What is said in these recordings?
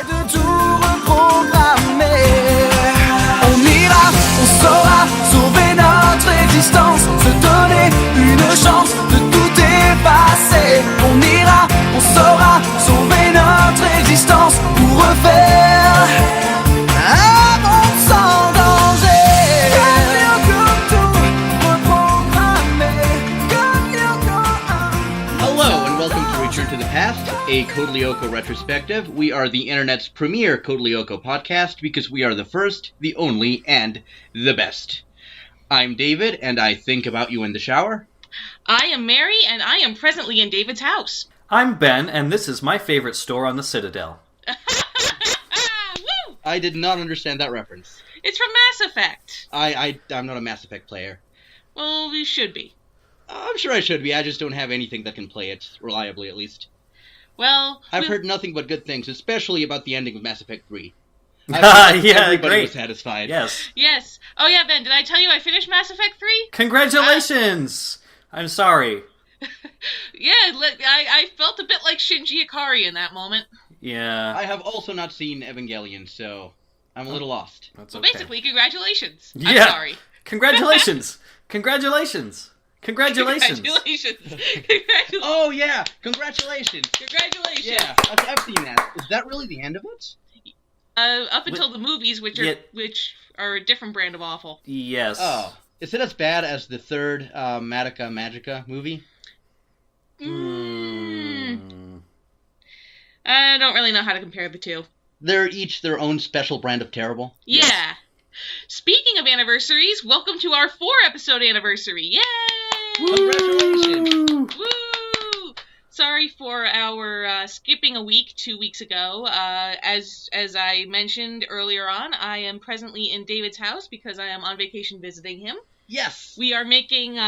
de tout reprogrammer. On ira, on saura sauver notre existence, se donner une chance de tout effacer. On ira, on saura sauver notre existence pour refaire un monde sans danger. Comme Lyoko, tout reprogrammer. Comme Lyoko. Hello, and welcome to Return to the Past, a Code Lyoko retrospective. We are the internet's premier Code Lyoko podcast because we are the first, the only, and the best. I'm David, and I think about you in the shower. I am Mary, and I am presently in David's house. I'm Ben, and this is my favorite store on the Citadel. Woo! I did not understand that reference. It's from Mass Effect. I'm not a Mass Effect player. Well, you should be. I'm sure I should be, I just don't have anything that can play it, reliably at least. Well... I've heard nothing but good things, especially about the ending of Mass Effect 3. Yeah, everybody great. was satisfied. Yes. Yes. Oh yeah, Ben, did I tell you I finished Mass Effect 3? Congratulations! I'm sorry. Yeah, I felt a bit like Shinji Ikari in that moment. Yeah. I have also not seen Evangelion, so I'm a little lost. That's Well, okay. basically, congratulations. Yeah. I'm sorry. Congratulations! Congratulations! Congratulations! Congratulations. Oh yeah! Congratulations! Congratulations. Yeah, I've seen that. Is that really the end of it? Up until the movies, which are a different brand of awful. Yes. Oh. Is it as bad as the third Madoka Magica movie? I don't really know how to compare the two. They're each their own special brand of terrible. Yeah. Yes. Speaking of anniversaries, welcome to our 4-episode anniversary. Yay! Congratulations! Woo! Sorry for our skipping a week 2 weeks ago. As I mentioned earlier on, I am presently in David's house because I am on vacation visiting him. Yes! We are making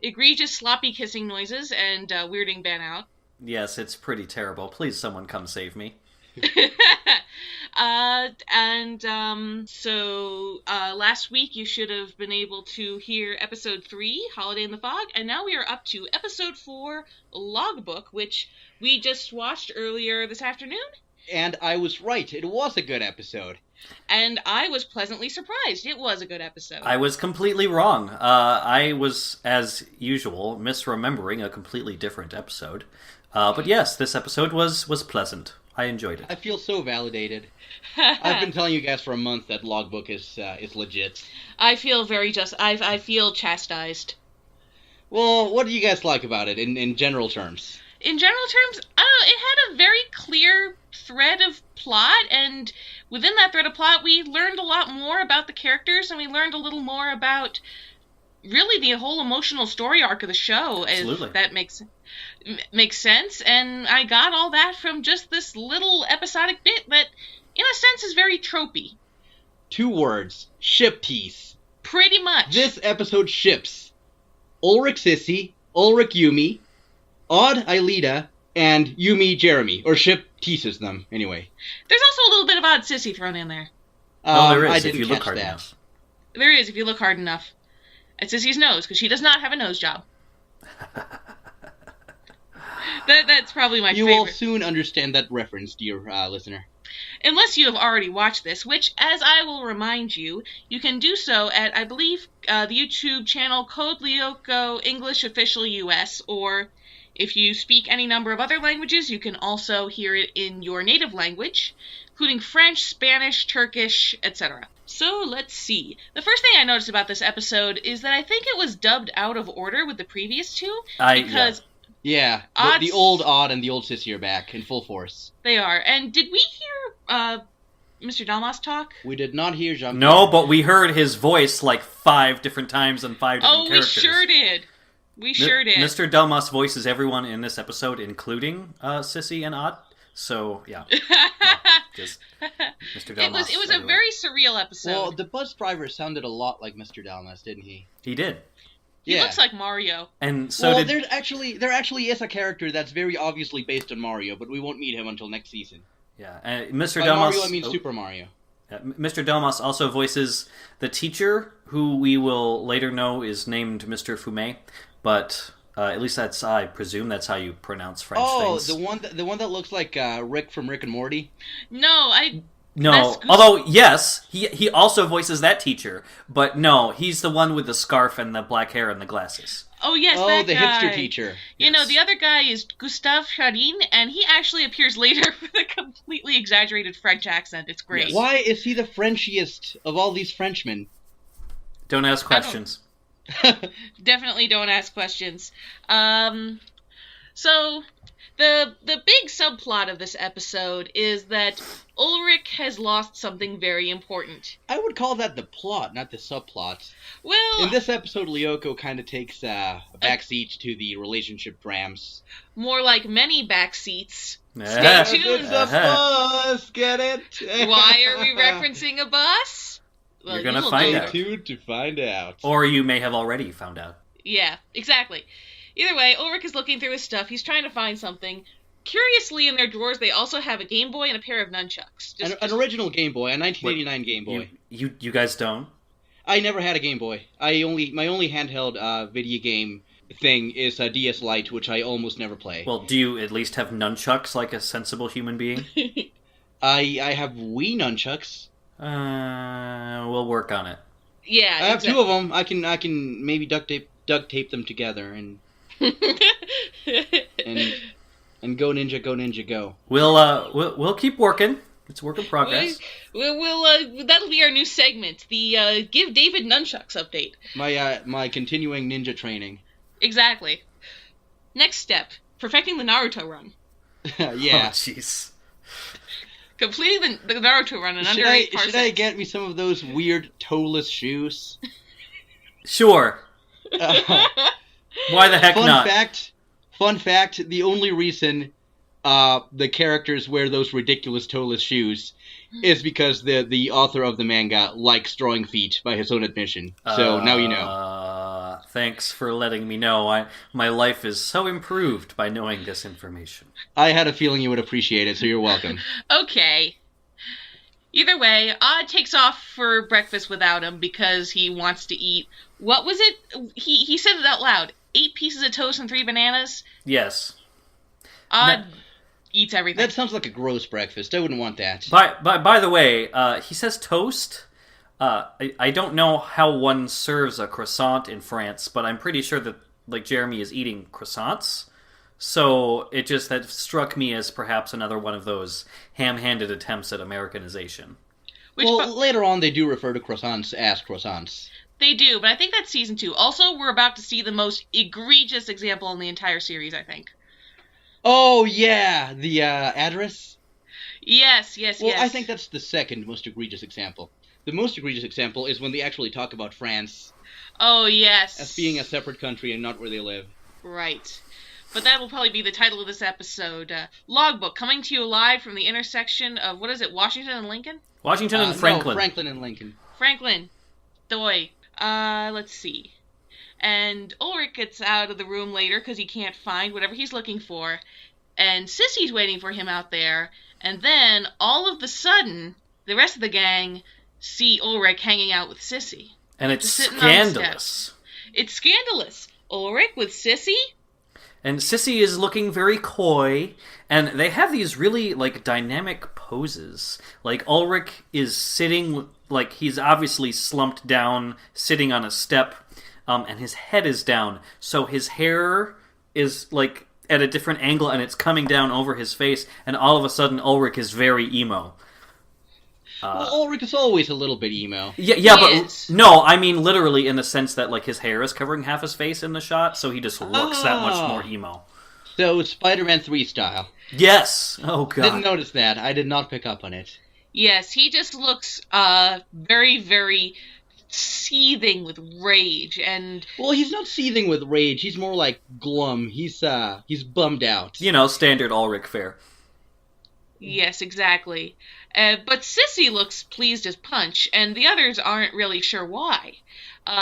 egregious sloppy kissing noises and weirding Ben out. Yes, it's pretty terrible. Please, someone come save me. So last week you should have been able to hear episode 3, Holiday in the Fog, and now we are up to episode 4, Logbook, which we just watched earlier this afternoon. And I was right, it was a good episode. And I was pleasantly surprised. It was a good episode. I was completely wrong. I was, as usual, misremembering a completely different episode. But yes, this episode was pleasant. I enjoyed it. I feel so validated. I've been telling you guys for a month that Logbook is legit. I feel I feel chastised. Well, what do you guys like about it in general terms? In general terms, I don't know, it had a very clear thread of plot, and within that thread of plot, we learned a lot more about the characters, and we learned a little more about really the whole emotional story arc of the show. Absolutely. If that makes sense, and I got all that from just this little episodic bit that, in a sense, is very tropey. 2 words. Ship tease. Pretty much. This episode ships Ulrich Sissy, Ulrich Yumi, Odd Aelita, and Yumi Jeremy. Or ship teases them, anyway. There's also a little bit of Odd Sissy thrown in there. There is, I if didn't you catch look hard that. enough. There is, if you look hard enough. At Sissy's nose, because she does not have a nose job. That's probably my favorite. You will soon understand that reference, dear listener. Unless you have already watched this, which, as I will remind you, you can do so at, I believe, the YouTube channel Code Lyoko English Official US, or if you speak any number of other languages, you can also hear it in your native language, including French, Spanish, Turkish, etc. So, let's see. The first thing I noticed about this episode is that I think it was dubbed out of order with the previous two, because... Yeah, the old Odd and the old Sissy are back in full force. They are. And did we hear Mr. Dalmas talk? We did not hear Jean-Pierre. No, but we heard his voice like 5 different times in 5 different characters. We sure did. We sure did. Mr. Delmas voices everyone in this episode, including Sissy and Odd. So, yeah. Just Mr. Delmas. It was a very surreal episode. Well, the bus driver sounded a lot like Mr. Dalmas, didn't he? He did. He looks like Mario. And so there actually is a character that's very obviously based on Mario, but we won't meet him until next season. Yeah, Mr. By Delmas. Mario, I mean Super Mario. Mr. Delmas also voices the teacher, who we will later know is named Mr. Fume, but At least I presume that's how you pronounce French Oh, things. the one that looks like Rick from Rick and Morty. No, No, although, yes, he also voices that teacher, but no, he's the one with the scarf and the black hair and the glasses. Oh, yes, Oh, that the guy. hipster teacher. You know, Yes. the other guy is Gustave Charin, and he actually appears later with a completely exaggerated French accent. It's great. Yes. Why is he the Frenchiest of all these Frenchmen? Don't ask questions. Definitely don't ask questions. So the big subplot of this episode is that Ulrich has lost something very important. I would call that the plot, not the subplot. Well, In this episode, Lyoko kind of takes a backseat to the relationship drams. more like many backseats. Ah. Stay tuned. It's a bus, get it? Why are we referencing a bus? Well, You're gonna you'll find know. out. Stay tuned to find out. Or you may have already found out. Yeah, exactly. Either way, Ulrich is looking through his stuff. He's trying to find something. Curiously, in their drawers, they also have a Game Boy and a pair of nunchucks. An original Game Boy, a 1989 Game Boy. You guys don't? I never had a Game Boy. My only handheld video game thing is a DS Lite, which I almost never play. Well, do you at least have nunchucks like a sensible human being? I have Wii nunchucks. We'll work on it. Yeah, I have two of them. I can maybe duct tape them together and go ninja go. We'll keep working. It's a work in progress. We'll that'll be our new segment, the Give David Nunchucks update. My continuing ninja training. Exactly. Next step, perfecting the Naruto run. Yeah. Oh, jeez. Completing the Naruto run in under Should 8 parsecs. I get me some of those weird toeless shoes? Sure. Why the heck not? Fun fact, the only reason the characters wear those ridiculous toeless shoes is because the author of the manga likes drawing feet, by his own admission. So now you know. Thanks for letting me know. My life is so improved by knowing this information. I had a feeling you would appreciate it, so you're welcome. Okay. Either way, Odd takes off for breakfast without him because he wants to eat. What was it? He said it out loud. 8 pieces of toast and 3 bananas? Yes. Odd eats everything. That sounds like a gross breakfast. I wouldn't want that. By the way, he says toast. I don't know how one serves a croissant in France, but I'm pretty sure that Jeremy is eating croissants. So that struck me as perhaps another one of those ham-handed attempts at Americanization. Later on they do refer to croissants as croissants. They do, but I think that's season 2. Also, we're about to see the most egregious example in the entire series, I think. Oh, yeah, the address? Yes. Well, I think that's the second most egregious example. The most egregious example is when they actually talk about France Oh, yes. as being a separate country and not where they live. Right. But that will probably be the title of this episode. Logbook, coming to you live from the intersection of, what is it, Washington and Lincoln? Washington and Franklin. No, Franklin and Lincoln. Franklin. Doy. Let's see. And Ulrich gets out of the room later because he can't find whatever he's looking for. And Sissy's waiting for him out there. And then, all of a sudden, the rest of the gang see Ulrich hanging out with Sissy. And it's Just sitting on the scandalous. It's scandalous. Ulrich with Sissy? And Sissy is looking very coy, and they have these really, dynamic poses. Ulrich is sitting, he's obviously slumped down, sitting on a step, and his head is down, so his hair is, at a different angle, and it's coming down over his face, and all of a sudden Ulrich is very emo. Well, Ulrich is always a little bit emo. Yeah, but is. no, I mean literally in the sense that his hair is covering half his face in the shot, so he just looks that much more emo. So, Spider-Man 3 style. Yes! Oh, God. Didn't notice that. I did not pick up on it. Yes, he just looks very, very seething with rage, and Well, he's not seething with rage. He's more like glum. He's bummed out. Standard Ulrich fare. yes, exactly. But Sissy looks pleased as punch, and the others aren't really sure why.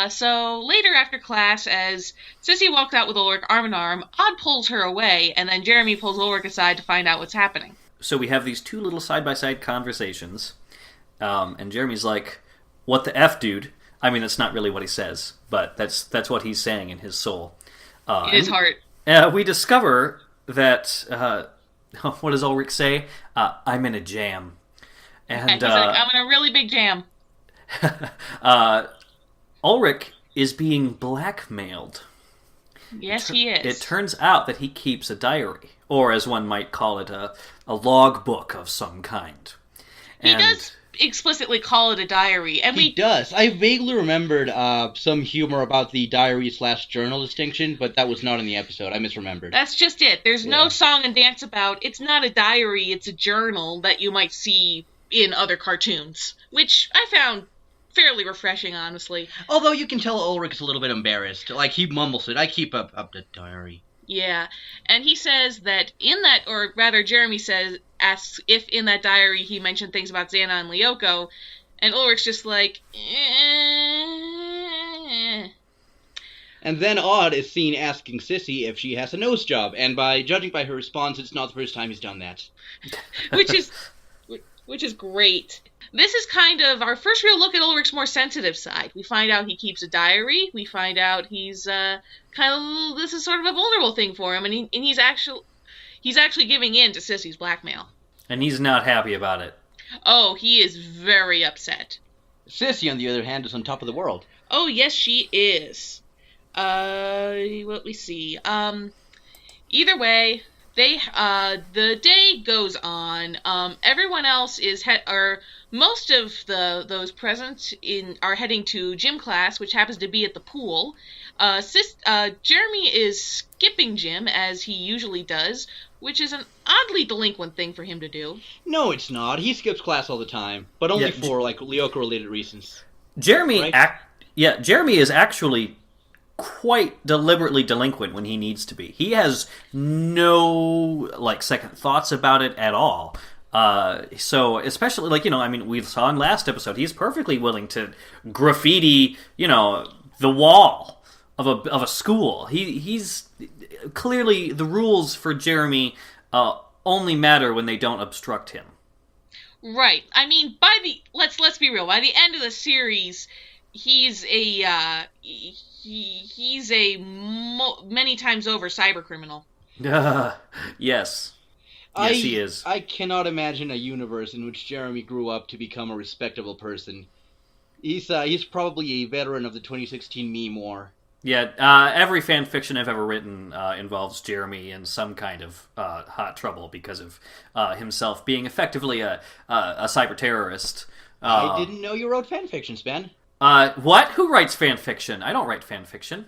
So later after class, as Sissy walks out with Ulrich arm in arm, Odd pulls her away, and then Jeremy pulls Ulrich aside to find out what's happening. So we have these two little side-by-side conversations, and Jeremy's like, "What the F, dude?" I mean, that's not really what he says, but that's what he's saying in his soul. In his heart. We discover that, what does Ulrich say? I'm in a jam. And he's like, I'm in a really big jam. Ulrich is being blackmailed. Yes, he is. It turns out that he keeps a diary, or as one might call it, a logbook of some kind. He does explicitly call it a diary, and he does. I vaguely remembered some humor about the diary/journal distinction, but that was not in the episode. I misremembered. That's just it. There's no song and dance about. It's not a diary. It's a journal that you might see in other cartoons, which I found fairly refreshing, honestly. Although you can tell Ulrich's a little bit embarrassed. Like, he mumbles it. I keep up the diary. Yeah, and he says that in that, or rather Jeremy asks if in that diary he mentioned things about Xana and Lyoko, and Ulrich's just like, And then Odd is seen asking Sissy if she has a nose job, and judging by her response, it's not the first time he's done that. Which is great. This is kind of our first real look at Ulrich's more sensitive side. We find out he keeps a diary. We find out he's this is sort of a vulnerable thing for him, and he's actually giving in to Sissy's blackmail. And he's not happy about it. Oh, he is very upset. Sissy, on the other hand, is on top of the world. Oh, yes, she is. What we see. Either way, the day goes on. Everyone else is most of those present are heading to gym class, which happens to be at the pool. Jeremy is skipping gym as he usually does, which is an oddly delinquent thing for him to do. No, it's not. He skips class all the time, but only for Lyoko-related reasons. Jeremy, right? Jeremy is actually quite deliberately delinquent when he needs to be. He has no second thoughts about it at all. So especially we saw in last episode, he's perfectly willing to graffiti, the wall of a school. He's clearly, the rules for Jeremy only matter when they don't obstruct him. Right. I mean, let's be real. By the end of the series, he's a many times over cyber criminal. Yes. Yes, he is. I cannot imagine a universe in which Jeremy grew up to become a respectable person. He's probably a veteran of the 2016 meme war. Yeah, every fan fiction I've ever written involves Jeremy in some kind of hot trouble because of himself being effectively a cyber terrorist. I didn't know you wrote fan fiction, Ben. What? Who writes fan fiction? I don't write fan fiction.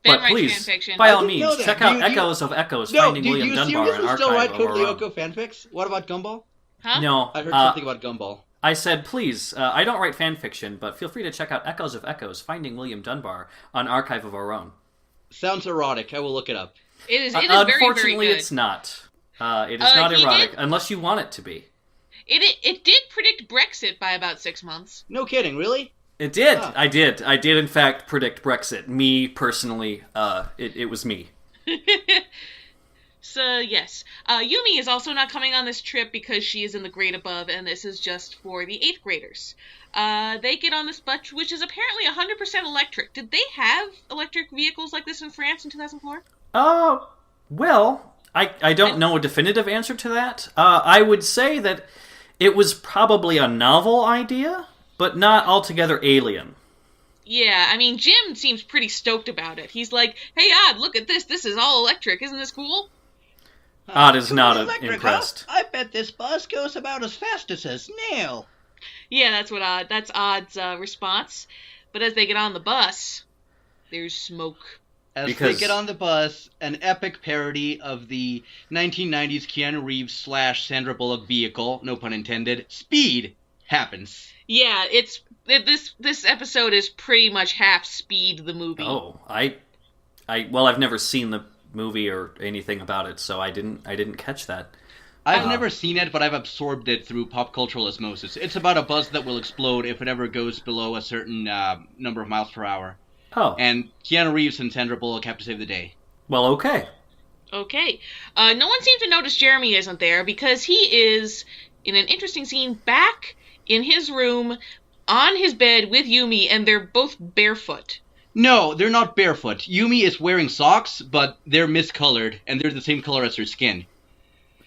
Ben but please, fan fiction. by all means, check out Echoes of Echoes, Finding William Dunbar, an archive still write of Code our Lyoko own. fanfics? What about Gumball? Huh? No. I heard something about Gumball. I said, please, I don't write fan fiction, but feel free to check out Echoes of Echoes, Finding William Dunbar, an archive of our own. Sounds erotic. I will look it up. It is unfortunately, very, very good. it's not. It is not erotic, unless you want it to be. It did predict Brexit by about 6 months. No kidding, really? It did. Huh. I did, in fact, predict Brexit. Me, personally, it was me. So, yes. Yumi is also not coming on this trip because she is in the grade above, and this is just for the 8th graders. They get on this bus, which is apparently 100% electric. Did they have electric vehicles like this in France in 2004? Well, I don't know a definitive answer to that. I would say that it was probably a novel idea, but not altogether alien. Yeah, I mean, Jim seems pretty stoked about it. He's like, hey, Odd, look at this. This is all electric. Isn't this cool? Odd is not impressed. Huh? I bet this bus goes about as fast as a snail. Yeah, that's Odd's response. But as they get on the bus, there's smoke. They get on the bus, an epic parody of the 1990s Keanu Reeves / Sandra Bullock vehicle, no pun intended, Speed, happens. Yeah, this episode is pretty much half Speed, the movie. Oh, I've never seen the movie or anything about it, so I didn't catch that. I've never seen it, but I've absorbed it through pop cultural osmosis. It's about a bus that will explode if it ever goes below a certain number of miles per hour. Oh. And Keanu Reeves and Sandra Bullock have to save the day. Well, okay. Okay. No one seems to notice Jeremy isn't there because he is, in an interesting scene, back in his room on his bed with Yumi, and they're both barefoot. No, they're not barefoot. Yumi is wearing socks, but they're miscolored, and they're the same color as her skin.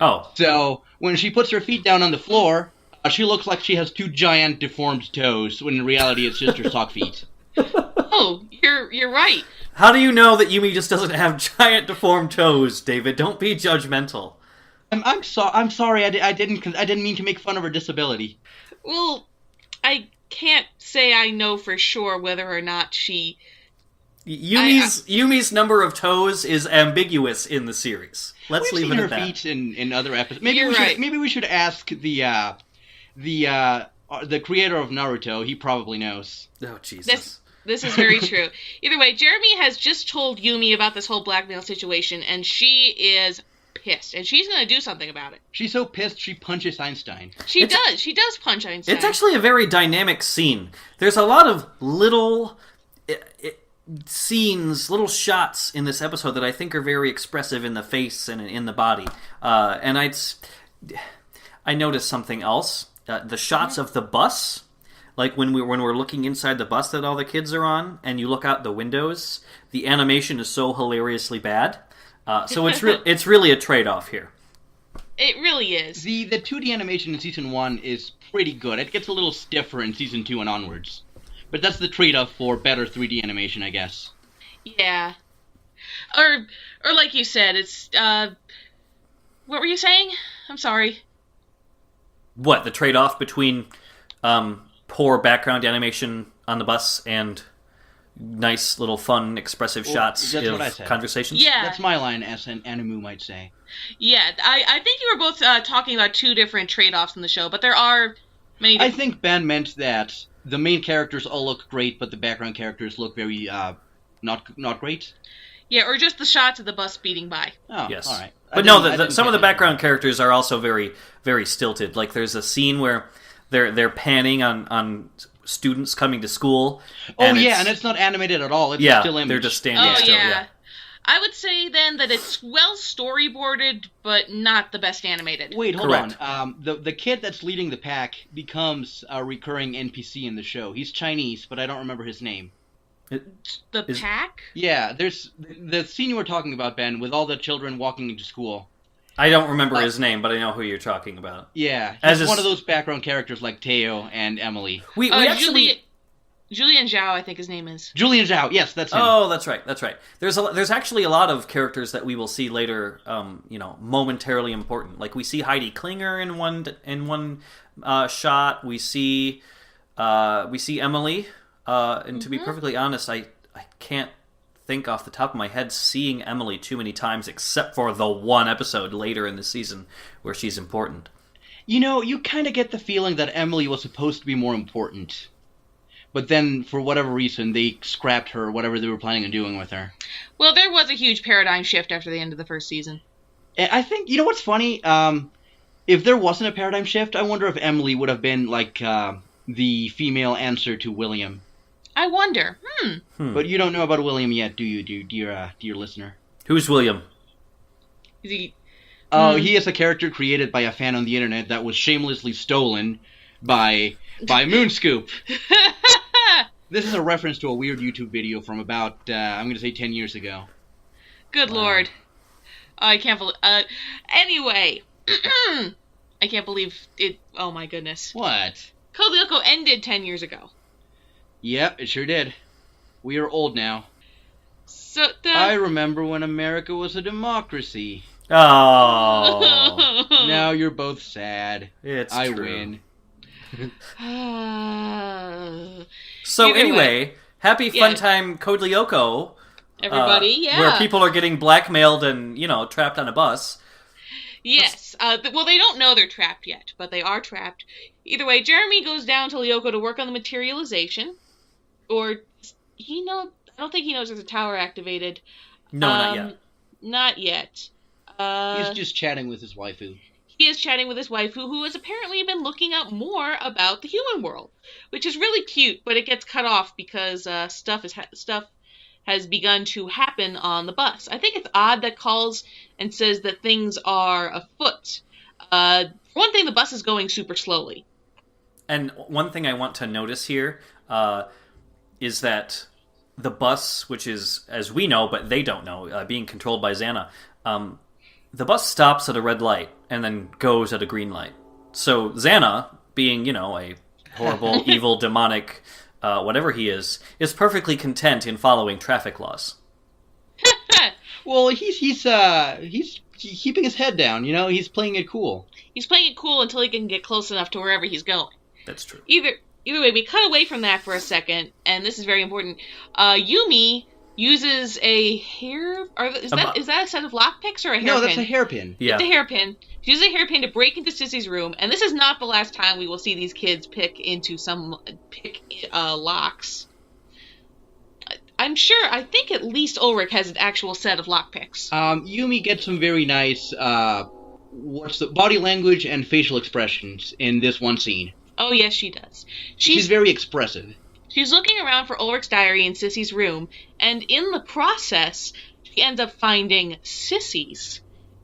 Oh. So, when she puts her feet down on the floor, she looks like she has two giant deformed toes, when in reality it's just her sock feet. Oh, you're right. How do you know that Yumi just doesn't have giant deformed toes, David? Don't be judgmental. I'm sorry. I didn't mean to make fun of her disability. Well, I can't say I know for sure whether or not she... Yumi's number of toes is ambiguous in the series. Let's leave it at that. We've seen her feet in other episodes. Maybe we should ask the creator of Naruto. He probably knows. Oh, Jesus. This is very true. Either way, Jeremy has just told Yumi about this whole blackmail situation, and she is pissed, and she's going to do something about it. She's so pissed she punches Einstein. She does punch Einstein. It's actually a very dynamic scene. There's a lot of little scenes, little shots in this episode that I think are very expressive in the face and in the body. And I noticed something else. The shots of the bus, like when we're looking inside the bus that all the kids are on, and you look out the windows, the animation is so hilariously bad. So it's really a trade-off here. It really is. The 2D animation in Season 1 is pretty good. It gets a little stiffer in Season 2 and onwards. But that's the trade-off for better 3D animation, I guess. Yeah. Or like you said, it's, what were you saying? I'm sorry. What, the trade-off between poor background animation on the bus and nice little fun expressive shots of conversations? Yeah. That's my line, as an animu might say. Yeah, I think you were both talking about two different trade-offs in the show, but there are many I think Ben meant that the main characters all look great, but the background characters look very, not great. Yeah, or just the shots of the bus speeding by. Oh, yes. All right. But no, some of the background characters are also very, very stilted. Like there's a scene where they're panning on students coming to school. And it's not animated at all. It's still image. They're just standing still. Yeah. I would say then that it's well storyboarded, but not the best animated. Wait, hold Correct. on. The kid that's leading the pack becomes a recurring NPC in the show. He's Chinese, but I don't remember his name. Pack? Yeah, there's the scene you were talking about, Ben, with all the children walking into school. I don't remember his name, but I know who you're talking about. Yeah, he's one of those background characters like Teo and Emily. We actually... Julian Zhao, I think his name is. Julian Zhao, yes, that's him. Oh, that's right. There's actually a lot of characters that we will see later, momentarily important. Like we see Heidi Klinger in one shot. We see Emily. And to be perfectly honest, I can't think off the top of my head seeing Emily too many times, except for the one episode later in the season where she's important. You kind of get the feeling that Emily was supposed to be more important. But then, for whatever reason, they scrapped her, whatever they were planning on doing with her. Well, there was a huge paradigm shift after the end of the first season. I think, what's funny? If there wasn't a paradigm shift, I wonder if Emily would have been, like, the female answer to William. I wonder. But you don't know about William yet, do you, dear listener? Who's William? Is he... He is a character created by a fan on the internet that was shamelessly stolen by Moonscoop. This is a reference to a weird YouTube video from about, I'm going to say 10 years ago. Good lord. I can't believe... anyway. I can't believe it... Oh my goodness. What? Code Lyoko ended 10 years ago. Yep, it sure did. We are old now. So I remember when America was a democracy. Oh. Now you're both sad. I win. So anyway, happy fun time Code Lyoko. Everybody, where people are getting blackmailed and, trapped on a bus. Yes. Well, they don't know they're trapped yet, but they are trapped. Either way, Jeremy goes down to Lyoko to work on the materialization. Or, I don't think he knows there's a tower activated. No, not yet. Not yet. He's just chatting with his waifu. He is chatting with his waifu, who has apparently been looking up more about the human world, which is really cute, but it gets cut off because stuff has begun to happen on the bus. I think it's odd that calls and says that things are afoot. For one thing, the bus is going super slowly. And one thing I want to notice here is that the bus, which is, as we know, but they don't know, being controlled by Xana, the bus stops at a red light and then goes at a green light. So Xana, being, a horrible, evil, demonic, whatever he is perfectly content in following traffic laws. Well, he's keeping his head down, he's playing it cool. He's playing it cool until he can get close enough to wherever he's going. That's true. Either way, we cut away from that for a second, and this is very important. Yumi uses a hair... Is that a set of lockpicks or a hairpin? No, that's a hairpin. Yeah. It's a hairpin. She uses a hairpin to break into Sissy's room, and this is not the last time we will see these kids pick locks. I think at least Ulrich has an actual set of lockpicks. Yumi gets some very nice, body language and facial expressions in this one scene. Oh, yes, she does. She's very expressive. She's looking around for Ulrich's diary in Sissy's room, and in the process, she ends up finding Sissy's.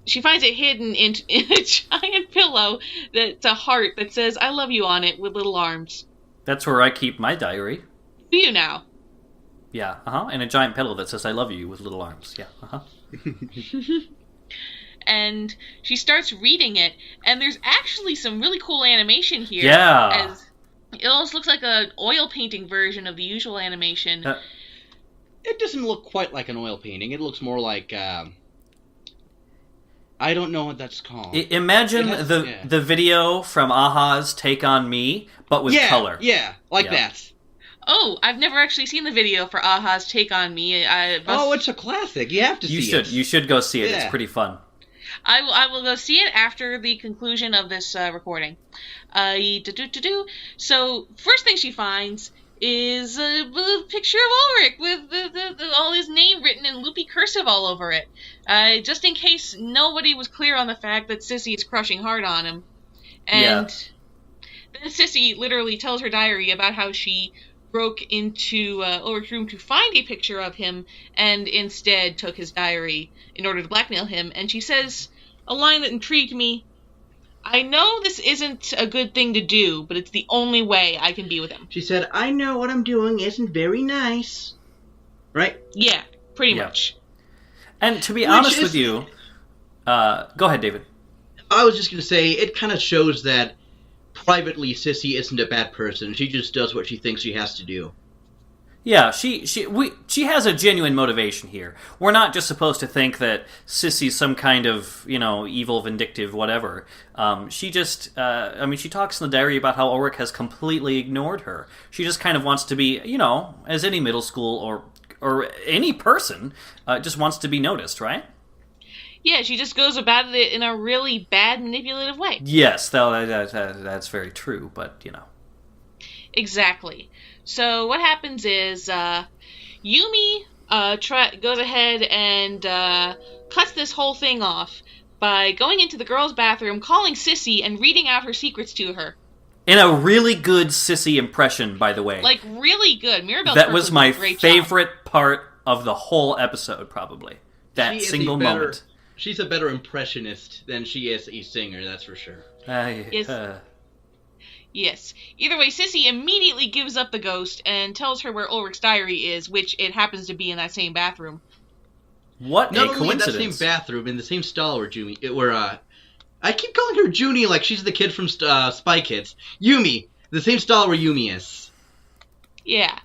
She finds it hidden in a giant pillow that's a heart that says, "I love you" on it with little arms. That's where I keep my diary. Do you now? Yeah, and a giant pillow that says, "I love you" with little arms. Yeah, And she starts reading it, and there's actually some really cool animation here. Yeah. As it almost looks like an oil painting version of the usual animation. It doesn't look quite like an oil painting. It looks more like, I don't know what that's called. Imagine the video from Aha's Take On Me, but with color. Yeah, that. Oh, I've never actually seen the video for Aha's Take On Me. It's a classic. You have to see it. You should go see it. Yeah. It's pretty fun. I will go see it after the conclusion of this recording. So, first thing she finds is a picture of Ulrich with all his name written in loopy cursive all over it. Just in case nobody was clear on the fact that Sissy is crushing hard on him. And then Sissy literally tells her diary about how she broke into Ulrich's room to find a picture of him and instead took his diary in order to blackmail him. And she says a line that intrigued me: "I know this isn't a good thing to do, but it's the only way I can be with him." She said, "I know what I'm doing isn't very nice." Right? Yeah, pretty much. And to be honest with you... go ahead, David. I was just going to say, it kind of shows that privately Sissy isn't a bad person. She just does what she thinks she has to do. Yeah, she has a genuine motivation here. We're not just supposed to think that Sissy's some kind of, evil, vindictive, whatever. She just, she talks in the diary about how Ulrich has completely ignored her. She just kind of wants to be, as any middle school or any person, just wants to be noticed, right? Yeah, she just goes about it in a really bad, manipulative way. Yes, that's very true, but, Exactly. So what happens is Yumi goes ahead and cuts this whole thing off by going into the girls' bathroom, calling Sissy, and reading out her secrets to her. In a really good Sissy impression, by the way. Like, really good. Mirabelle's that was my favorite job. part of the whole episode, probably. That single moment. She's a better impressionist than she is a singer, that's for sure. Yes. Either way, Sissy immediately gives up the ghost and tells her where Ulrich's diary is, which it happens to be in that same bathroom. What Not a only coincidence. in that same bathroom, in the same stall where I keep calling her Junie like she's the kid from Spy Kids. Yumi! The same stall where Yumi is. Yeah.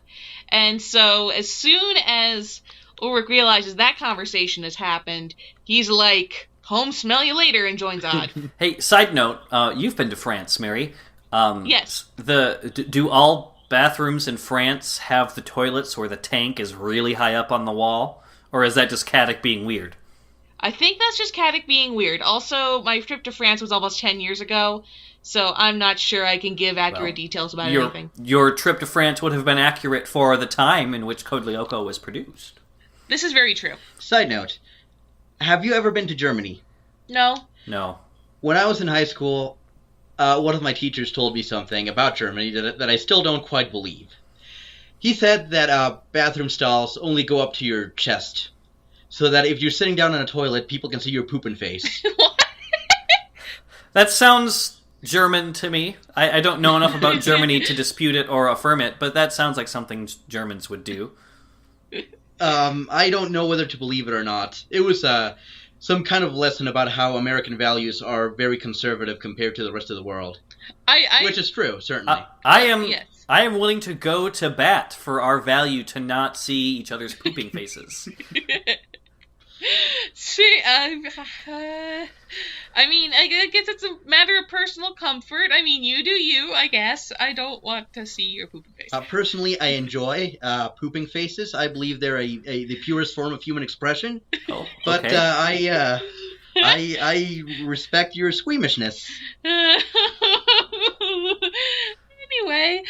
And so, as soon as Ulrich realizes that conversation has happened, he's like, "Home, smell you later," and joins Odd. Hey, side note, you've been to France, Mary. Yes. Do all bathrooms in France have the toilets where the tank is really high up on the wall? Or is that just Caddick being weird? I think that's just Caddick being weird. Also, my trip to France was almost 10 years ago, so I'm not sure I can give accurate details about anything. Your trip to France would have been accurate for the time in which Code Lyoko was produced. This is very true. Side note, have you ever been to Germany? No. No. When I was in high school, one of my teachers told me something about Germany that I still don't quite believe. He said that bathroom stalls only go up to your chest, so that if you're sitting down in a toilet, people can see your pooping face. What? That sounds German to me. I don't know enough about Germany to dispute it or affirm it, but that sounds like something Germans would do. I don't know whether to believe it or not. It was some kind of lesson about how American values are very conservative compared to the rest of the world. Which is true, certainly. Yes. I am willing to go to bat for our value to not see each other's pooping faces. See, I mean, I guess it's a matter of personal comfort. I mean, you do you, I guess. I don't want to see your pooping face. Personally, I enjoy pooping faces. I believe they're the purest form of human expression. Oh, But okay. I respect your squeamishness. Anyway,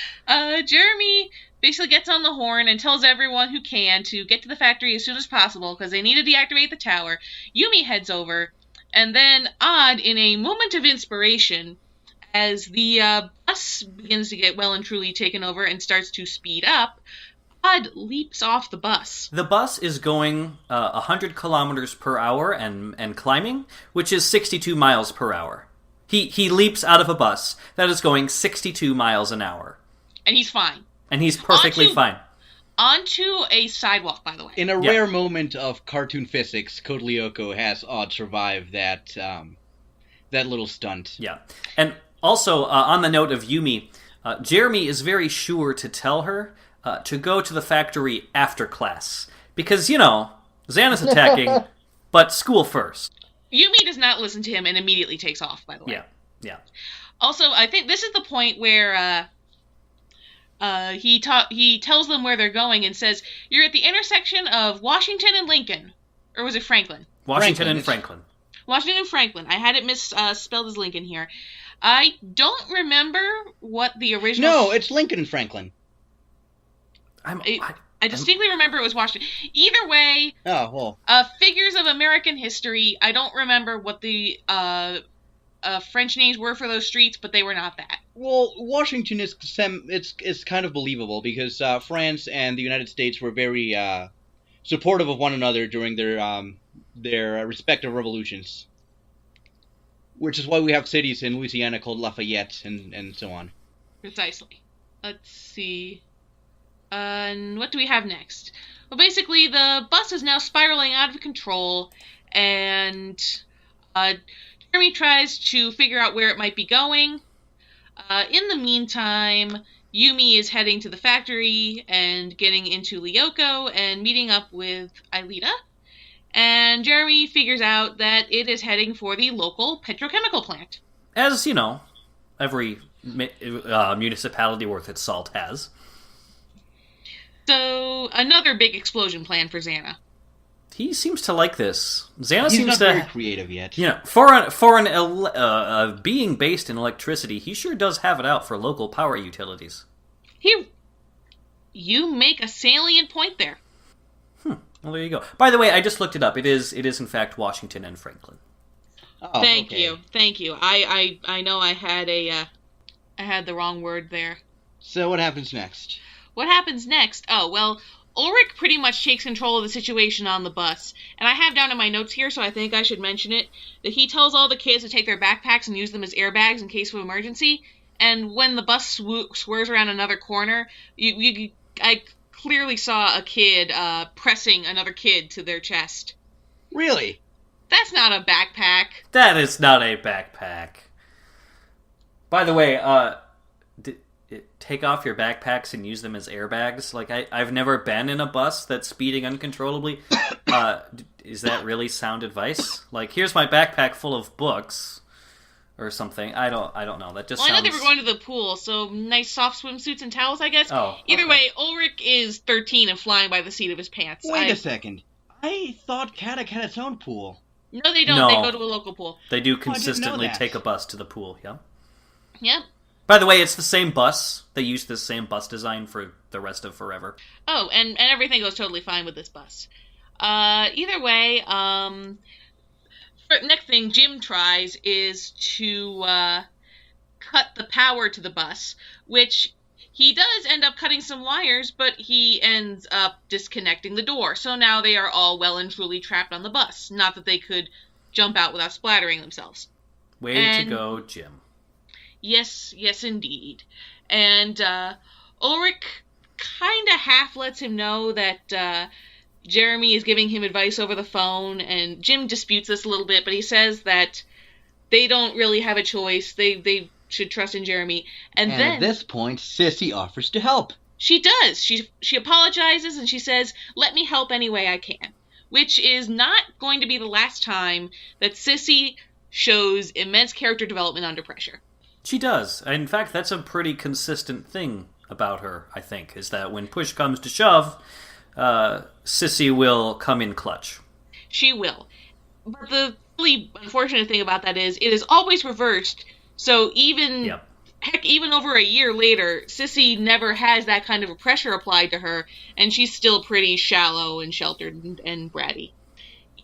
Jeremy basically gets on the horn and tells everyone who can to get to the factory as soon as possible because they need to deactivate the tower. Yumi heads over, and then Odd, in a moment of inspiration, as the bus begins to get well and truly taken over and starts to speed up, Odd leaps off the bus. The bus is going 100 kilometers per hour and climbing, which is 62 miles per hour. He leaps out of a bus that is going 62 miles an hour. And he's fine. And he's perfectly fine. Onto a sidewalk, by the way. In a rare moment of cartoon physics, Code Lyoko has Odd survive that little stunt. Yeah. And also, on the note of Yumi, Jeremy is very sure to tell her to go to the factory after class. Because, Xana's attacking, but school first. Yumi does not listen to him and immediately takes off, by the way. Yeah. Also, I think this is the point where he tells them where they're going and says, "You're at the intersection of Washington and Lincoln." Or was it Franklin? Washington and Franklin. Washington and Franklin. I had it misspelled as Lincoln here. I don't remember what the original... No, it's Lincoln and Franklin. I distinctly remember it was Washington. Either way, figures of American history, I don't remember what the French names were for those streets, but they were not that. Well, Washington is it's kind of believable because France and the United States were very supportive of one another during their respective revolutions. Which is why we have cities in Louisiana called Lafayette and so on. Precisely. Let's see. And what do we have next? Well, basically, the bus is now spiraling out of control, and Jeremy tries to figure out where it might be going. In the meantime, Yumi is heading to the factory and getting into Lyoko and meeting up with Aelita. And Jeremy figures out that it is heading for the local petrochemical plant. As, every municipality worth its salt has. So, another big explosion plan for Xana. He seems to like this. Xana He's seems not to very creative yet. For an being based in electricity, he sure does have it out for local power utilities. You make a salient point there. Well, there you go. By the way, I just looked it up. It is in fact Washington and Franklin. Oh, Thank okay. you. I know I had the wrong word there. So what happens next? What happens next? Oh, well, Ulrich pretty much takes control of the situation on the bus. And I have down in my notes here, so I think I should mention it, that he tells all the kids to take their backpacks and use them as airbags in case of emergency. And when the bus swerves around another corner, I clearly saw a kid pressing another kid to their chest. Really? That's not a backpack. That is not a backpack. By the way, take off your backpacks and use them as airbags. Like, I've never been in a bus that's speeding uncontrollably. Is that really sound advice? Like, here's my backpack full of books or something. I don't know. That just sounds... I know they were going to the pool, so nice soft swimsuits and towels, I guess. Oh, Either way, Ulrich is 13 and flying by the seat of his pants. Wait a second. I thought Kadak had its own pool. No, they don't. No. They go to a local pool. They do I didn't know consistently that. take a bus to the pool, yeah? Yep. By the way, it's the same bus. They use the same bus design for the rest of forever. Oh, and everything goes totally fine with this bus. Either way, next thing Jim tries is to cut the power to the bus, which he does end up cutting some wires, but he ends up disconnecting the door. So now they are all well and truly trapped on the bus. Not that they could jump out without splattering themselves. Way to go, Jim. Yes, indeed. And Ulrich kind of half lets him know that Jeremy is giving him advice over the phone, and Jim disputes this a little bit, but he says that they don't really have a choice. They should trust in Jeremy. And then at this point, Sissy offers to help. she does. She apologizes, and she says, "Let me help any way I can," which is not going to be the last time that Sissy shows immense character development under pressure. She does. In fact, that's a pretty consistent thing about her, I think, is that when push comes to shove, Sissy will come in clutch. She will. But the really unfortunate thing about that is it is always reversed. So even over a year later, Sissy never has that kind of a pressure applied to her, and she's still pretty shallow and sheltered and bratty.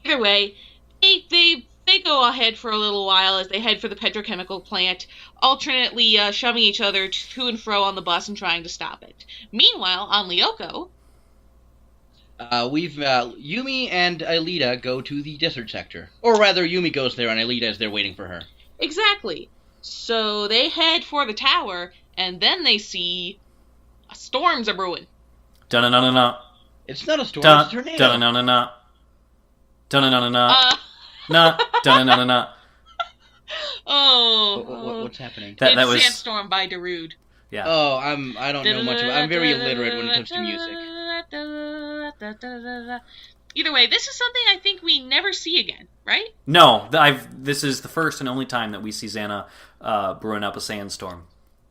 Either way, they go ahead for a little while as they head for the petrochemical plant, alternately shoving each other to and fro on the bus and trying to stop it. Meanwhile, on Lyoko, Yumi and Aelita go to the desert sector. Or rather, Yumi goes there and Aelita is there waiting for her. exactly. So they head for the tower, and then they see storms are brewing. Dun-na-na-na-na. It's not a storm, it's a tornado. Dun-na-na-na-na. Dun-na-na-na-na. Na. Dun-na-na-na-na. What's happening? It's that was Sandstorm by Darude. Yeah. Oh, I don't know much about I'm very illiterate when it comes to music. Either way, this is something I think we never see again, right? No, this is the first and only time that we see Xana brewing up a sandstorm.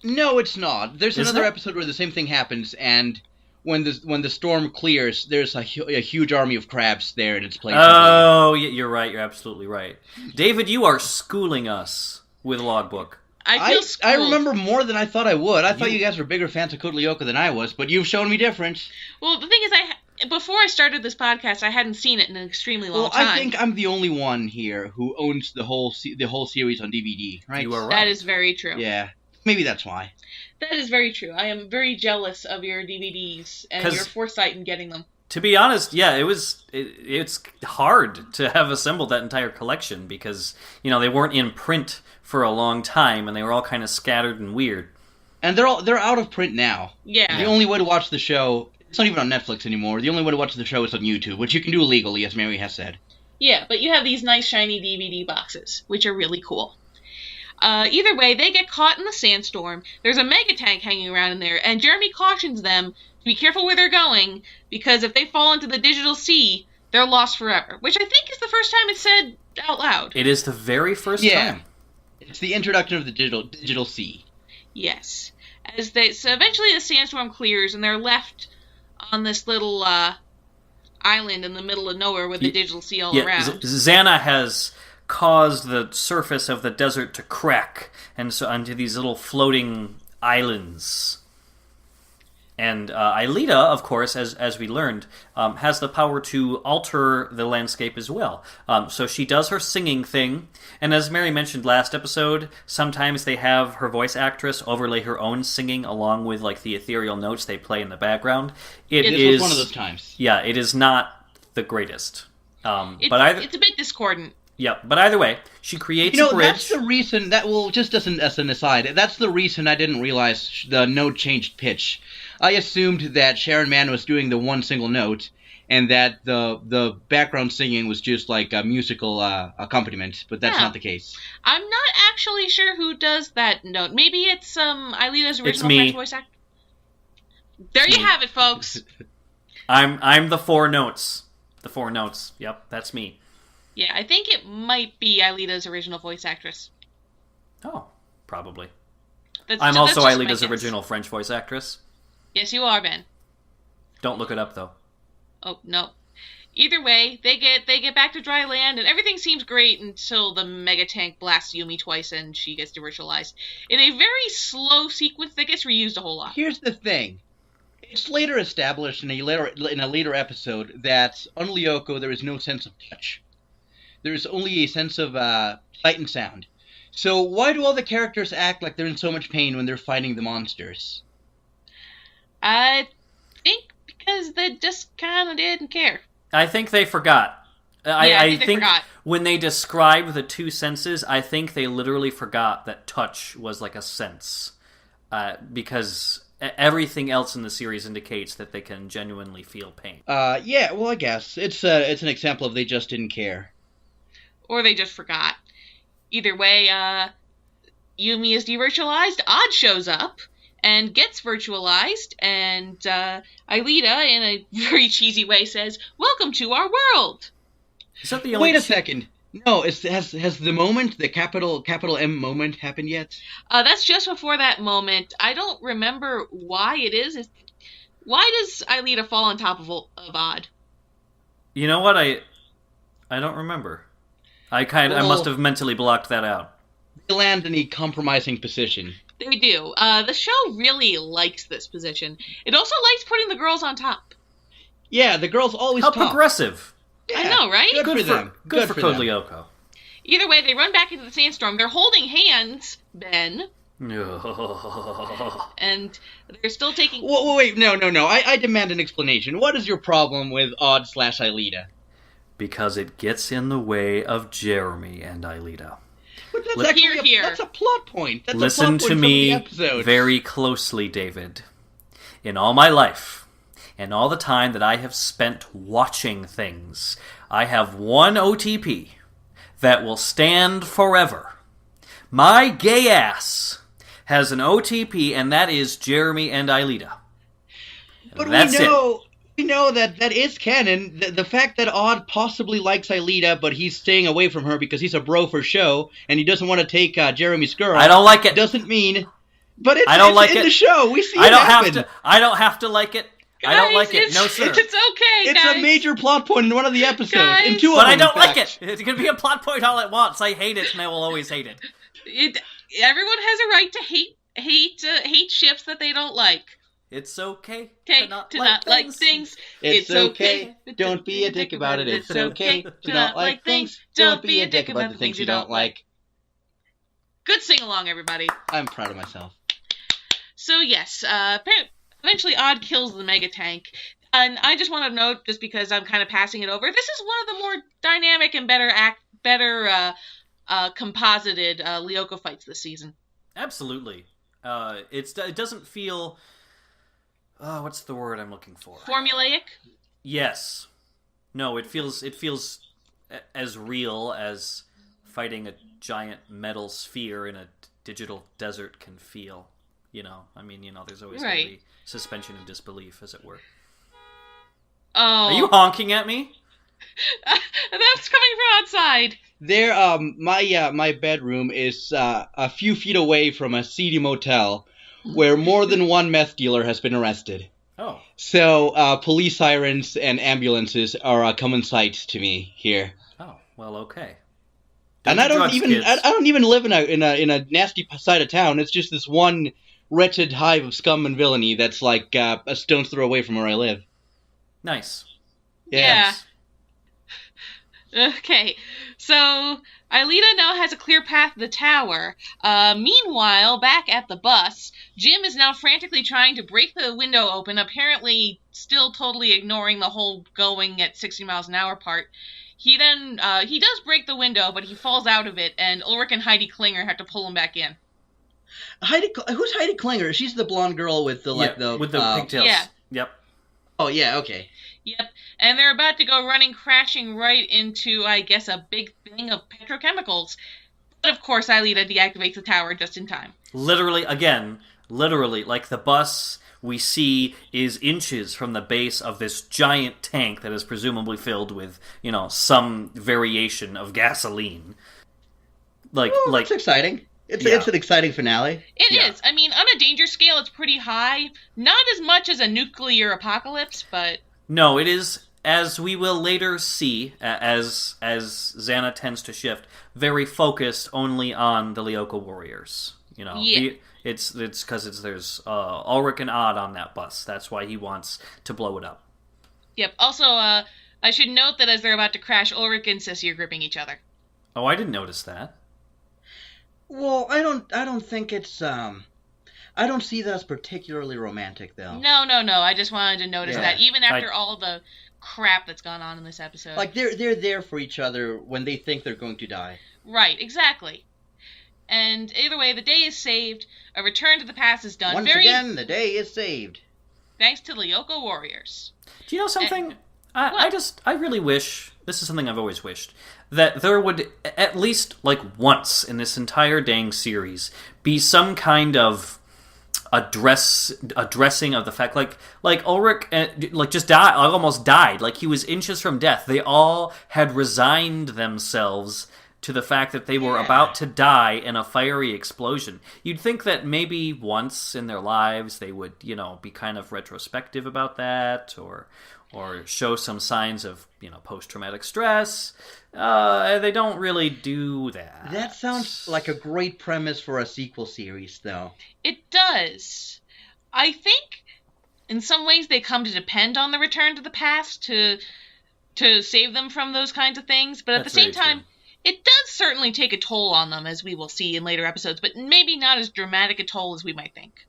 No, it's not. There's Isn't another it? episode where the same thing happens, and when the storm clears, there's a huge army of crabs there in its place. Oh, you're right. You're absolutely right. David, you are schooling us with Logbook. I feel I schooled. remember more than I thought I would. I thought you guys were bigger fans of Code Lyoko than I was, but you've shown me different. Well, the thing is, before I started this podcast, I hadn't seen it in an extremely long Well, time. I think I'm the only one here who owns the whole series on DVD, right? You are right. That is very true. Yeah, maybe that's why. That is very true. I am very jealous of your DVDs and 'Cause- your foresight in getting them. To be honest, yeah, it's hard to have assembled that entire collection because, they weren't in print for a long time and they were all kind of scattered and weird. And they're out of print now. Yeah. The only way to watch the show, it's not even on Netflix anymore. The only way to watch the show is on YouTube, which you can do illegally, as Mary has said. Yeah, but you have these nice shiny DVD boxes, which are really cool. Either way, they get caught in the sandstorm. There's a mega tank hanging around in there, and Jeremy cautions them to be careful where they're going, because if they fall into the digital sea, they're lost forever. Which I think is the first time it's said out loud. It is the very first Yeah. time. It's the introduction of the digital sea. Yes. So eventually the sandstorm clears, and they're left on this little island in the middle of nowhere with the digital sea all around. Xana has caused the surface of the desert to crack, and so onto these little floating islands. And Aelita, of course, as we learned, has the power to alter the landscape as well. So she does her singing thing, and as Mary mentioned last episode, sometimes they have her voice actress overlay her own singing along with like the ethereal notes they play in the background. This was one of those times. Yeah, it is not the greatest. It's a bit discordant. Yeah, but either way, she creates a bridge. That's the reason just as an aside, that's the reason I didn't realize the note changed pitch. I assumed that Sharon Mann was doing the one single note, and that the background singing was just like a musical accompaniment, but that's not the case. I'm not actually sure who does that note. Maybe it's Aelita's original me. French voice actor. There you have it, folks. I'm the four notes. The four notes. Yep, that's me. Yeah, I think it might be Aelita's original voice actress. Oh, probably. That's I'm also just my Aelita's guess. original French voice actress. Yes, you are, Ben. Don't look it up, though. Oh, no. Either way, they get back to dry land, and everything seems great until the mega tank blasts Yumi twice and she gets devirtualized. In a very slow sequence that gets reused a whole lot. Here's the thing. It's later established in a later episode that on Lyoko there is no sense of touch. There is only a sense of sight and sound. So why do all the characters act like they're in so much pain when they're fighting the monsters? I think because they just kind of didn't care. I think they forgot. I think they forgot. When they describe the two senses, I think they literally forgot that touch was like a sense. Because everything else in the series indicates that they can genuinely feel pain. Yeah, well, I guess. It's an example of they just didn't care. Or they just forgot. Either way, Yumi is devirtualized, Odd shows up, and gets virtualized, and Aelita, in a very cheesy way, says, "Welcome to our world!" Is that the only... Wait a second. No, has the moment, the capital M moment, happened yet? That's just before that moment. I don't remember why it is. Why does Aelita fall on top of Odd? You know what? I don't remember. I must have mentally blocked that out. They land in a compromising position. They do. The show really likes this position. It also likes putting the girls on top. Yeah, the girls always How top. Progressive. Yeah, I know, right? Good for them. Good for Code Lyoko. Either way, they run back into the sandstorm. They're holding hands, Ben. And they're still taking... Wait, no. I demand an explanation. What is your problem with Odd/Aelita? Because it gets in the way of Jeremy and Aelita. But that's that's a plot point. That's Listen a plot point to me from the episode. very closely, David. In all my life, and all the time that I have spent watching things, I have one OTP that will stand forever. My gay ass has an OTP, and that is Jeremy and Aelita. But that's we know that is canon. The fact that Odd possibly likes Aelita, but he's staying away from her because he's a bro for show, and he doesn't want to take Jeremy's girl. I don't like it. Doesn't mean... But it's in the show. We see it happen. I don't have to like it. Guys, I don't like it. No, sir. It's okay, It's guys. a major plot point in one of the episodes. Guys. In two of But them, I don't in like fact. it. It's going to be a plot point all at once. I hate it, and I will always hate it. Everyone has a right to hate ships that they don't like. It's okay Okay, to not like things. It's okay. Don't be a dick about it. It's okay to not like things. Don't be a dick about the things you don't like. Good sing-along, everybody. I'm proud of myself. So, yes, eventually Odd kills the mega tank. And I just want to note, just because I'm kind of passing it over, this is one of the more dynamic and better composited Lyoko fights this season. Absolutely. It doesn't feel... what's the word I'm looking for? Formulaic? Yes. No, it feels as real as fighting a giant metal sphere in a digital desert can feel. There's always going to be suspension of disbelief, as it were. Oh. Are you honking at me? That's coming from outside. There, my bedroom is a few feet away from a seedy motel where more than one meth dealer has been arrested. Oh. So, police sirens and ambulances are a common sight to me here. Oh, well, okay. And I don't even live in a nasty side of town. It's just this one wretched hive of scum and villainy that's like a stone's throw away from where I live. Nice. Yeah. Okay, so Aelita now has a clear path to the tower. Meanwhile, back at the bus, Jim is now frantically trying to break the window open, apparently still totally ignoring the whole going at 60 miles an hour part. He does break the window, but he falls out of it, and Ulrich and Heidi Klinger have to pull him back in. Who's Heidi Klinger? She's the blonde girl with the pigtails. Yeah. Yep. Oh yeah, okay. Yep, and they're about to go crashing right into, I guess, a big thing of petrochemicals. But of course, Aelita deactivates the tower just in time. Literally, like the bus we see is inches from the base of this giant tank that is presumably filled with, some variation of gasoline. That's exciting. It's an exciting finale. It is. I mean, on a danger scale, it's pretty high. Not as much as a nuclear apocalypse, but... No, it is, as we will later see, as Xana tends to shift, very focused only on the Lyoko warriors. Yeah. It's because there's Ulrich and Odd on that bus. That's why he wants to blow it up. Yep. Also, I should note that as they're about to crash, Ulrich and Sissy are gripping each other. Oh, I didn't notice that. Well, I don't think it's I don't see that as particularly romantic, though. No. I just wanted to notice that, even after all the crap that's gone on in this episode. Like, they're there for each other when they think they're going to die. Right, exactly. And either way, the day is saved. A return to the past is done. Once again, the day is saved. Thanks to Lyoko warriors. Do you know something? I really wish, this is something I've always wished, that there would, at least, like, once in this entire dang series, be some kind of addressing of the fact, like Ulrich, just almost died, like he was inches from death. They all had resigned themselves to the fact that they were about to die in a fiery explosion. You'd think that maybe once in their lives they would, be kind of retrospective about that, or show some signs of, post-traumatic stress. They don't really do that. That sounds like a great premise for a sequel series, though. It does. I think, in some ways, they come to depend on the return to the past to save them from those kinds of things. But at the same time, it does certainly take a toll on them, as we will see in later episodes, but maybe not as dramatic a toll as we might think.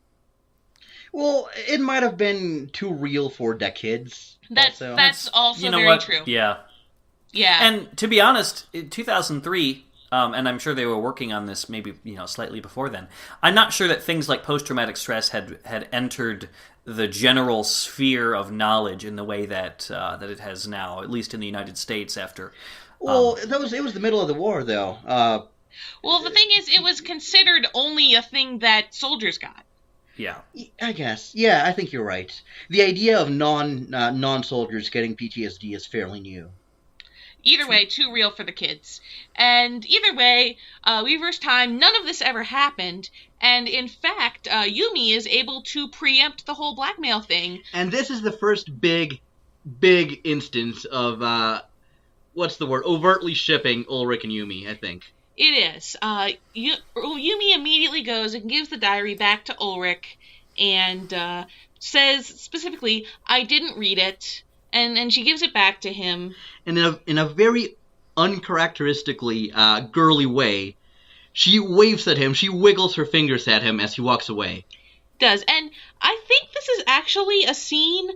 Well, it might have been too real for decades. That's also very true. Yeah. Yeah. And to be honest, in 2003, and I'm sure they were working on this maybe slightly before then, I'm not sure that things like post-traumatic stress had entered the general sphere of knowledge in the way that it has now, at least in the United States after. Well, it was the middle of the war, though. Well, the thing is, it was considered only a thing that soldiers got. Yeah. I guess. Yeah, I think you're right. The idea of non-soldiers getting PTSD is fairly new. Either way, too real for the kids. And either way, reverse time, none of this ever happened. And in fact, Yumi is able to preempt the whole blackmail thing. And this is the first big instance of, overtly shipping Ulrich and Yumi, I think. It is. Yumi immediately goes and gives the diary back to Ulrich and says specifically, I didn't read it. And she gives it back to him. And in a very uncharacteristically girly way, she waves at him, she wiggles her fingers at him as he walks away. Does. And I think this is actually a scene,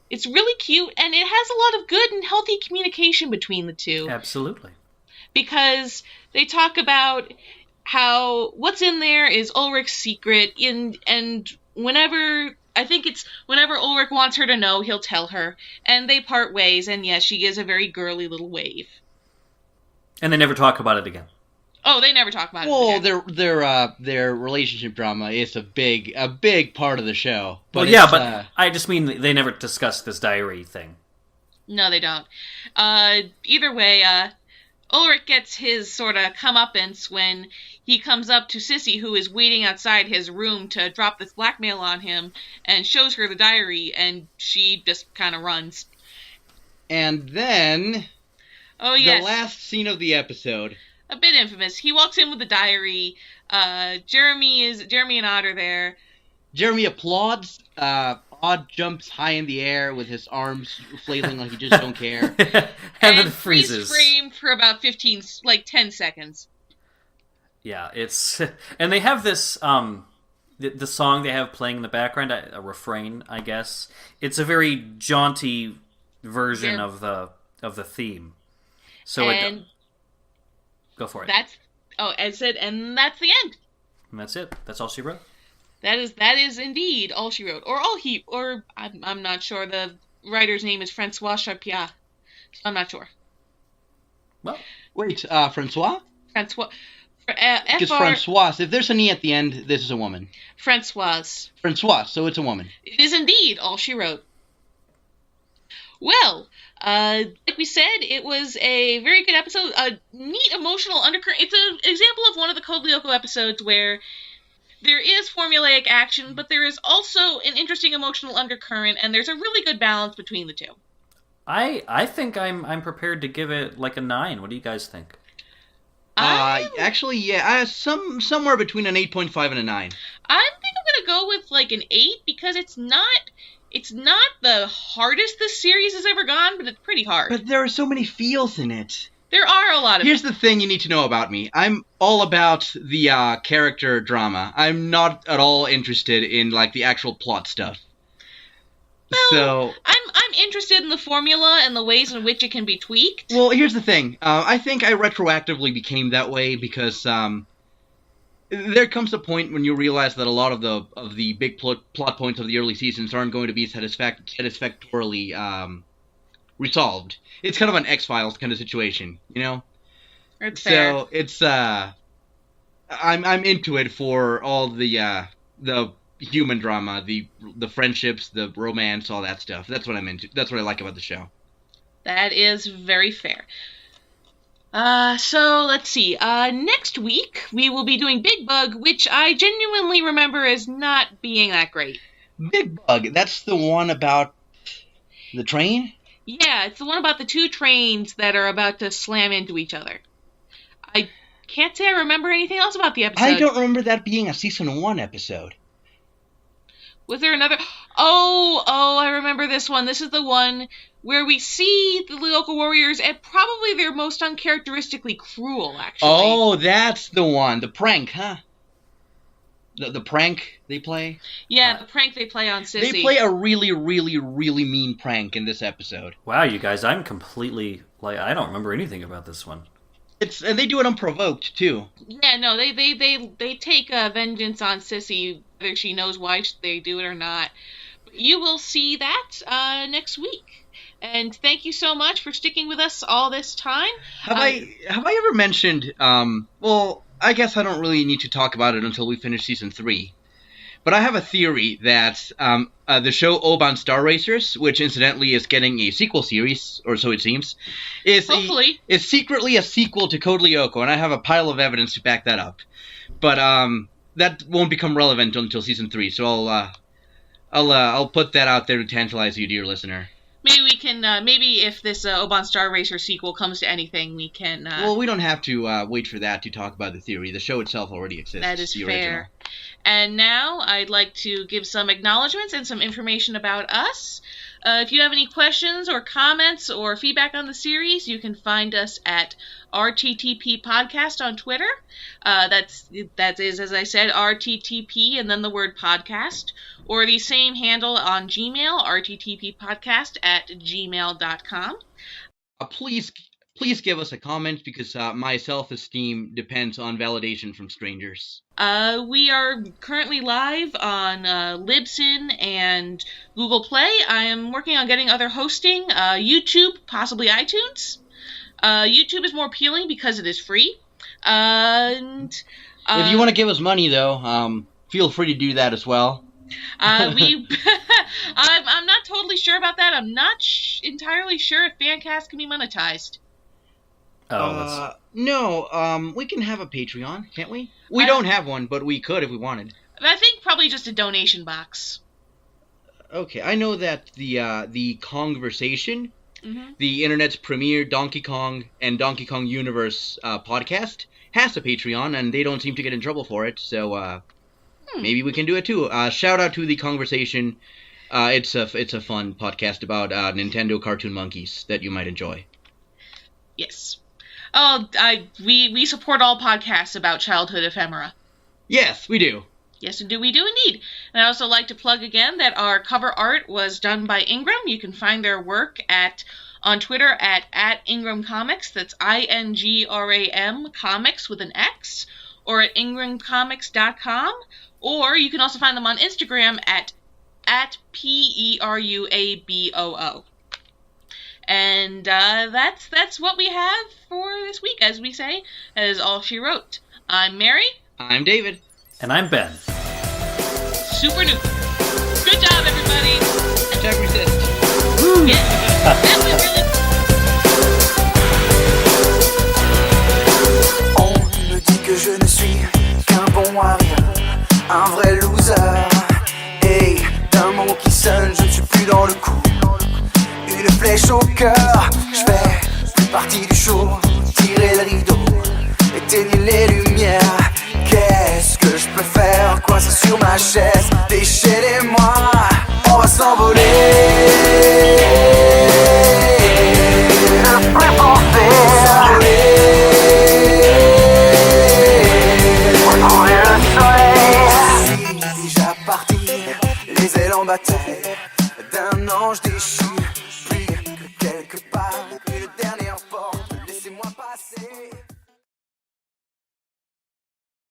it's really cute, and it has a lot of good and healthy communication between the two. Absolutely. Because they talk about how what's in there is Ulrich's secret, and whenever Ulrich wants her to know, he'll tell her. And they part ways, and yes, she gives a very girly little wave. And they never talk about it again. Oh, they never talk about it again. Well, their relationship drama is a big part of the show. But but I just mean they never discuss this diary thing. No, they don't. Either way, Ulrich gets his sort of comeuppance when he comes up to Sissy, who is waiting outside his room to drop this blackmail on him, and shows her the diary, and she just kind of runs. And then... Oh, yes. The last scene of the episode. A bit infamous. He walks in with the diary. Jeremy and Odd are there. Jeremy applauds. Odd jumps high in the air with his arms flailing like he just don't care. and then freezes. Freeze frame for about 10 seconds. Yeah, it's... And they have this, the song they have playing in the background, a refrain, I guess. It's a very jaunty version of the theme. So go for it. And that's the end. And that's it. That's all she wrote. That is indeed all she wrote. I'm not sure. The writer's name is Francois Charpiat. So I'm not sure. Well, wait, Francois? Francois. Because Francois, if there's an E at the end, this is a woman. Francois, so it's a woman. It is indeed all she wrote. Well, like we said, it was a very good episode. A neat emotional undercurrent. It's an example of one of the Code Lyoko episodes where there is formulaic action, but there is also an interesting emotional undercurrent, and there's a really good balance between the two. I think I'm prepared to give it like a 9. What do you guys think? Actually, yeah, somewhere between an 8.5 and a 9. I think I'm gonna go with like an 8 because it's not the hardest this series has ever gone, but it's pretty hard. But there are so many feels in it. There are a lot of... Here's the thing you need to know about me. I'm all about the character drama. I'm not at all interested in like the actual plot stuff. Well, so I'm interested in the formula and the ways in which it can be tweaked. Well, here's the thing. I think I retroactively became that way because there comes a point when you realize that a lot of the big plot points of the early seasons aren't going to be satisfactorily resolved. It's kind of an X-Files kind of situation, you know? It's fair. So it's I'm into it for all the human drama, the friendships, the romance, all that stuff. That's what I'm into. That's what I like about the show. That is very fair. So let's see. Next week we will be doing Big Bug, which I genuinely remember as not being that great. Big Bug. That's the one about the train? Yeah, it's the one about the two trains that are about to slam into each other. I can't say I remember anything else about the episode. I don't remember that being a season 1 episode. Was there another? Oh, I remember this one. This is the one where we see the Lyoko warriors at probably their most uncharacteristically cruel, actually. Oh, that's the one. The prank, huh? The prank they play? Yeah, the prank they play on Sissy. They play a really, really, really mean prank in this episode. Wow, you guys, I'm completely, I don't remember anything about this one. And they do it unprovoked, too. Yeah, no, they take vengeance on Sissy, whether she knows why they do it or not. You will see that next week. And thank you so much for sticking with us all this time. Have I ever mentioned, well, I guess I don't really need to talk about it until we finish season 3. But I have a theory that the show Oban Star Racers, which incidentally is getting a sequel series, or so it seems, is secretly a sequel to Code Lyoko, and I have a pile of evidence to back that up. But that won't become relevant until season 3, so I'll put that out there to tantalize you, dear listener. Maybe we can, maybe if this Oban Star Racer sequel comes to anything, we can... Well, we don't have to wait for that to talk about the theory. The show itself already exists. That is the fair. Original. And now I'd like to give some acknowledgments and some information about us. If you have any questions or comments or feedback on the series, you can find us at RTTP Podcast on Twitter. That is, as I said, RTTP and then the word podcast. Or the same handle on Gmail, rttppodcast@gmail.com. Please give us a comment because my self-esteem depends on validation from strangers. We are currently live on Libsyn and Google Play. I am working on getting other hosting, YouTube, possibly iTunes. YouTube is more appealing because it is free. And if you want to give us money, though, feel free to do that as well. I'm not totally sure about that. I'm not entirely sure if Fancast can be monetized. No, we can have a Patreon, can't we? We don't have one, but we could if we wanted. I think probably just a donation box. Okay, I know that the Conversation, mm-hmm. the internet's premier Donkey Kong and Donkey Kong Universe podcast, has a Patreon, and they don't seem to get in trouble for it, so maybe we can do it too. Shout out to the Conversation. It's a fun podcast about Nintendo cartoon monkeys that you might enjoy. Yes. Oh, we support all podcasts about childhood ephemera. Yes, we do. Yes, we do indeed. And I'd also like to plug again that our cover art was done by Ingram. You can find their work on Twitter at Ingram Comics. That's INGRAM Comics with an X, or at ingramcomics.com. Or you can also find them on Instagram at PERUABOO. And that's what we have for this week, as we say. That is all she wrote. I'm Mary. I'm David. And I'm Ben. Super duper. Good job, everybody. Hashtag resist. Woo. Yeah, that was really... On me dit que je ne suis qu'un bon à rien, un vrai loser. Hey, d'un mot qui sonne, je ne suis plus dans le coup. Une flèche au cœur, je fais plus partie du show. Tirer le rideau, éteignez les lumières. Qu'est-ce que je peux faire, coincé sur ma chaise? Déchaînez-moi, on va s'envoler. Plus pour faire retrouver le soleil. Je suis déjà parti, les ailes en bataille d'un ange déchu. Plus que quelque part, une dernière porte, laissez-moi passer.